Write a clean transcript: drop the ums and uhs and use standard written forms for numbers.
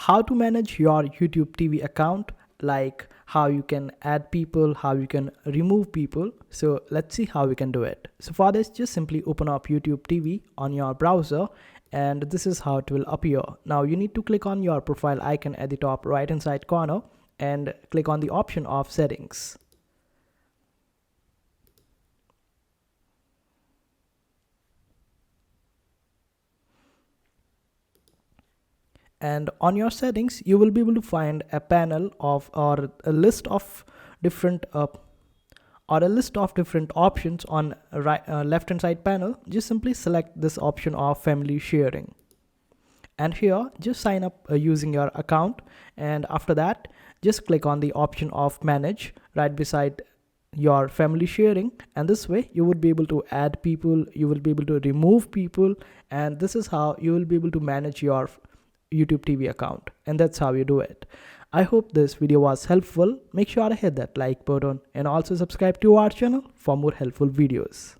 how to manage your YouTube TV account, like how you can add people, how you can remove people. So let's see how we can do it. So for this, just simply open up YouTube TV on your browser, and this is how it will appear. Now you need to click on your profile icon at the top right hand side corner and click on the option of settings. And on your settings, you will be able to find a panel of or a list of different options on left hand side panel. Just simply select this option of family sharing, and here just sign up using your account, and after that just click on the option of manage right beside your family sharing, and this way you would be able to add people, you will be able to remove people, and this is how you will be able to manage your YouTube TV account. And that's how you do it. I hope this video was helpful. Make sure to hit that like button and also subscribe to our channel for more helpful videos.